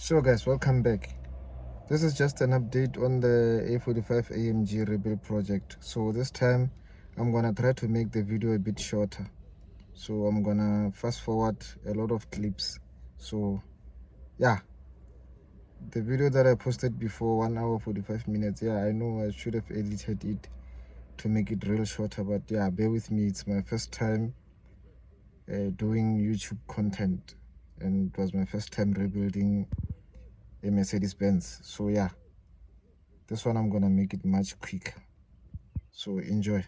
So guys, welcome back. This is just an update on the A45 AMG rebuild project. So this time I'm gonna try to make the video a bit shorter. So I'm gonna fast forward a lot of clips. So yeah, the video that I posted before, 1 hour 45 minutes, yeah, I know I should have edited it to make it real shorter, but yeah, bear with me. It's my first time doing YouTube content, and it was my first time rebuilding a Mercedes-Benz. So yeah, this one I'm gonna make it much quicker, so enjoy.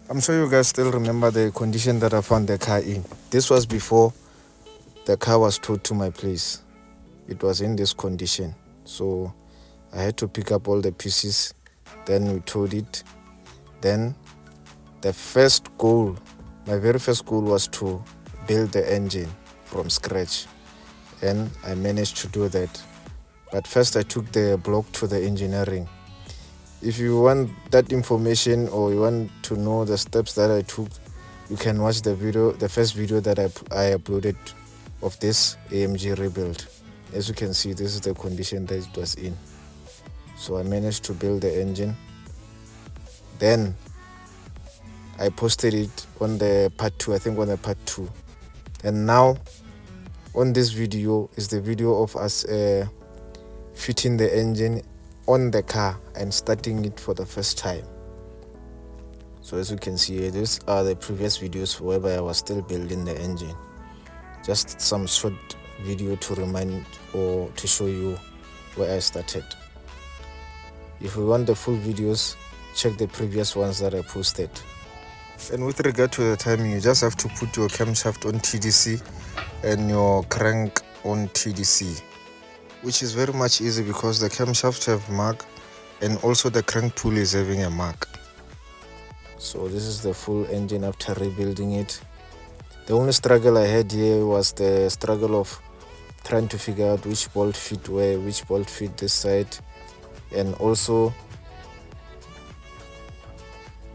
I'm sure you guys still remember the condition that I found the car in. This was before the car was towed to my place. It was in this condition, so I had to pick up all the pieces, then we towed it. Then the first goal, my very first goal, was to build the engine from scratch, and I managed to do that. But first I took the block to the engineering. If you want that information, or you want to know the steps that I took, you can watch the video, the first video that I uploaded of this AMG rebuild. As you can see, this is the condition that it was in. So I managed to build the engine. Then I posted it on the part 2, I think on the part 2. And now on this video is the video of us fitting the engine on the car and starting it for the first time. So as you can see, these are the previous videos whereby I was still building the engine. Just some short video to remind or to show you where I started. If you want the full videos, check the previous ones that I posted. And with regard to the timing, you just have to put your camshaft on TDC and your crank on TDC, which is very much easy because the camshaft have mark and also the crank tool is having a mark. So this is the full engine after rebuilding it. The only struggle I had here was the struggle of trying to figure out which bolt fit where, which bolt fit this side, and also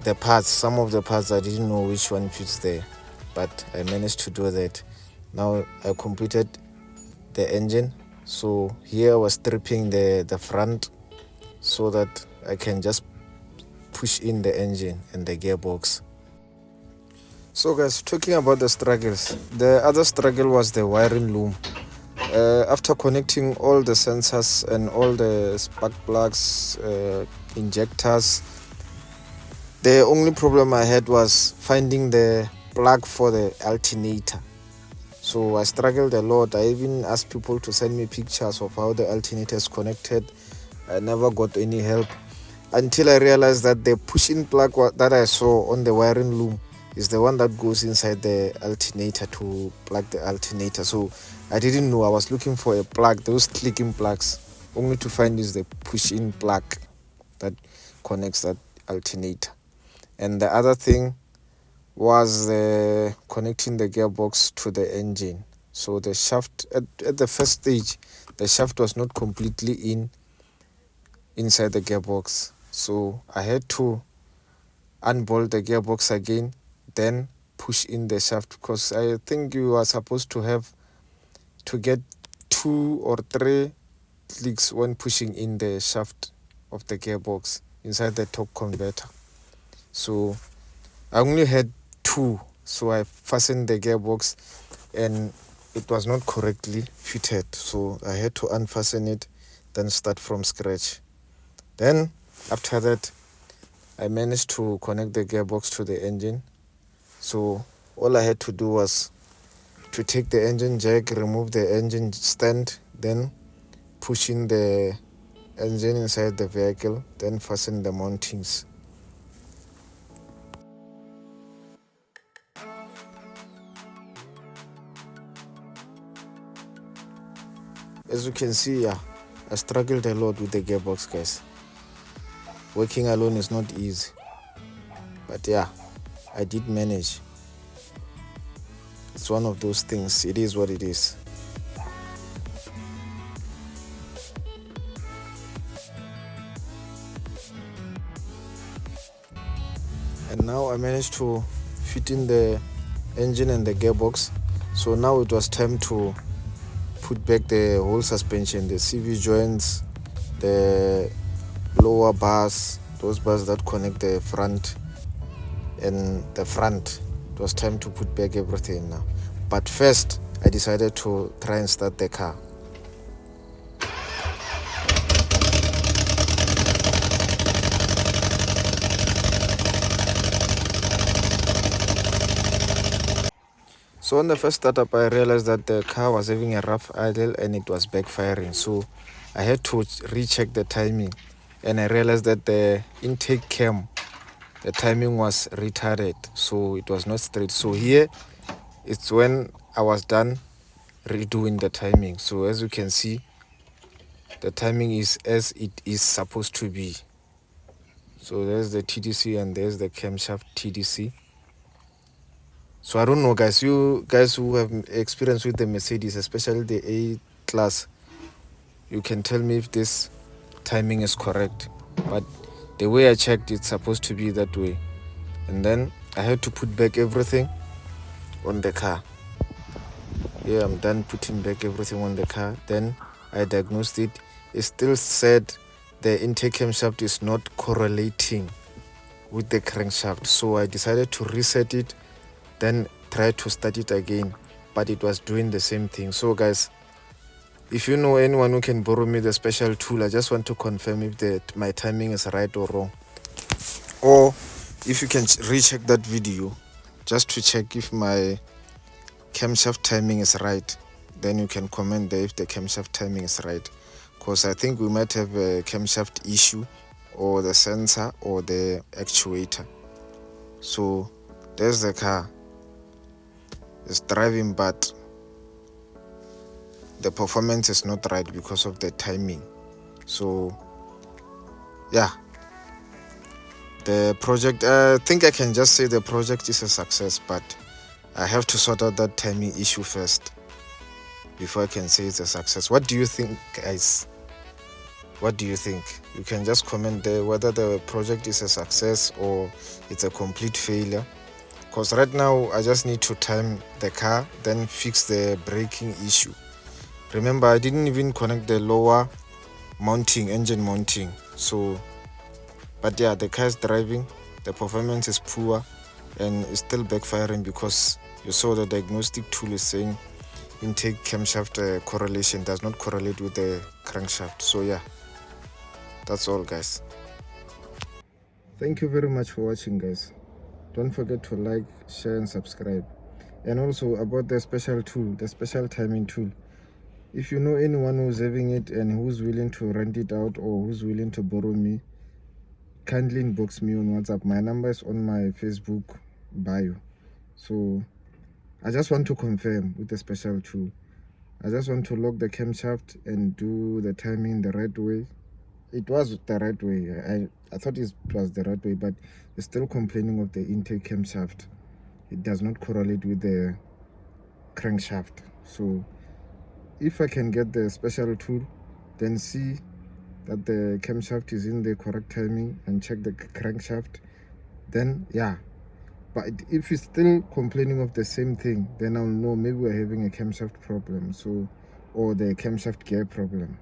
the parts. Some of the parts I didn't know which one fits there, but I managed to do that. Now I completed the engine. So here I was stripping the front so that I can just push in the engine and the gearbox. So guys, talking about the struggles, the other struggle was the wiring loom. After connecting all the sensors and all the spark plugs, injectors, the only problem I had was finding the plug for the alternator. So I struggled a lot. I even asked people to send me pictures of how the alternator is connected. I never got any help until I realized that the push-in plug that I saw on the wiring loom is the one that goes inside the alternator to plug the alternator. So I didn't know. I was looking for a plug, those clicking plugs, only to find is the push-in plug that connects that alternator. And the other thing was connecting the gearbox to the engine. So the shaft at the first stage, the shaft was not completely inside the gearbox. So I had to unbolt the gearbox again, then push in the shaft, because I think you are supposed to have to get 2 or 3 clicks when pushing in the shaft of the gearbox inside the torque converter. So I only had 2, so I fastened the gearbox and it was not correctly fitted, so I had to unfasten it, then start from scratch. Then after that I managed to connect the gearbox to the engine. So all I had to do was to take the engine jack, remove the engine stand, then push in the engine inside the vehicle, then fasten the mountings. As you can see, yeah, I struggled a lot with the gearbox, guys. Working alone is not easy, but yeah, I did manage. It's one of those things. It is what it is. And now I managed to fit in the engine and the gearbox. So now it was time to put back the whole suspension, the CV joints, the lower bars, those bars that connect the front and the front. It was time to put back everything now. But first, I decided to try and start the car. So on the first startup, I realized that the car was having a rough idle and it was backfiring. So I had to recheck the timing, and I realized that the intake cam, the timing was retarded, so it was not straight. So here it's when I was done redoing the timing. So as you can see, the timing is as it is supposed to be. So there's the TDC and there's the camshaft TDC. So I don't know, guys, you guys who have experience with the Mercedes, especially the A class, you can tell me if this timing is correct. But the way I checked, it's supposed to be that way. And then I had to put back everything on the car. Yeah, I'm done putting back everything on the car. Then I diagnosed it. It still said the intake camshaft is not correlating with the crankshaft. So I decided to reset it, then try to start it again, but it was doing the same thing. So guys, if you know anyone who can borrow me the special tool, I just want to confirm if my timing is right or wrong, or if you can recheck that video just to check if my camshaft timing is right. Then you can comment there if the camshaft timing is right, because I think we might have a camshaft issue, or the sensor or the actuator. So there's the car. It's driving, but the performance is not right because of the timing. So yeah, the project, I think I can just say the project is a success, but I have to sort out that timing issue first before I can say it's a success. What do you think, guys? What do you think? You can just comment there whether the project is a success or it's a complete failure. Because right now I just need to time the car, then fix the braking issue. Remember, I didn't even connect the lower mounting, engine mounting. So, but yeah, the car is driving, the performance is poor, and it's still backfiring because you saw the diagnostic tool is saying intake camshaft correlation does not correlate with the crankshaft. So yeah, that's all, guys. Thank you very much for watching, guys. Don't forget to like, share and subscribe. And also about the special tool, the special timing tool, if you know anyone who's having it and who's willing to rent it out or who's willing to borrow me, kindly inbox me on WhatsApp. My number is on my Facebook bio. So I just want to confirm with the special tool. I just want to lock the camshaft and do the timing the right way. It was the right way. I thought it was the right way, but it's still complaining of the intake camshaft. It does not correlate with the crankshaft. So if I can get the special tool, then see that the camshaft is in the correct timing and check the crankshaft, then yeah. But if it's still complaining of the same thing, then I'll know maybe we're having a camshaft problem, so, or the camshaft gear problem.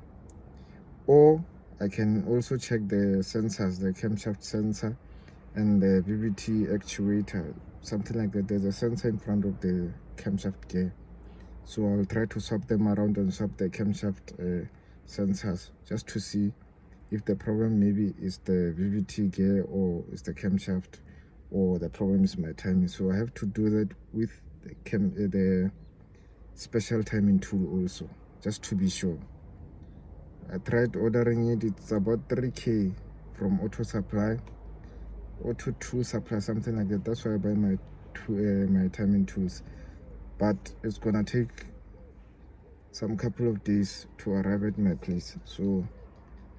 Or I can also check the sensors, the camshaft sensor and the VVT actuator, something like that. There's a sensor in front of the camshaft gear, so I'll try to swap them around and swap the camshaft sensors just to see if the problem maybe is the VVT gear or is the camshaft, or the problem is my timing. So I have to do that with the special timing tool also, just to be sure. I tried ordering it. It's about 3K from Auto Supply, Auto Tool Supply, something like that. That's why I buy my timing tools. But it's gonna take some couple of days to arrive at my place. So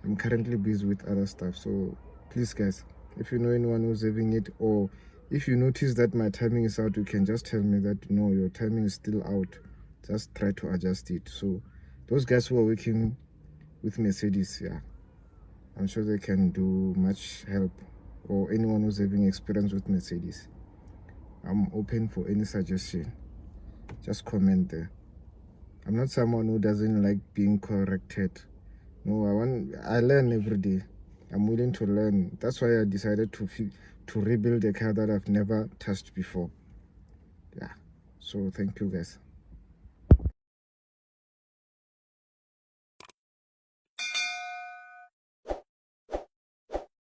I'm currently busy with other stuff. So please, guys, if you know anyone who's having it, or if you notice that my timing is out, you can just tell me that no, your timing is still out. Just try to adjust it. So those guys who are working with Mercedes, yeah, I'm sure they can do much help, or anyone who's having experience with Mercedes. I'm open for any suggestion. Just comment there. I'm not someone who doesn't like being corrected. No, I learn every day. I'm willing to learn. That's why I decided to rebuild a car that I've never touched before. Yeah. So thank you guys.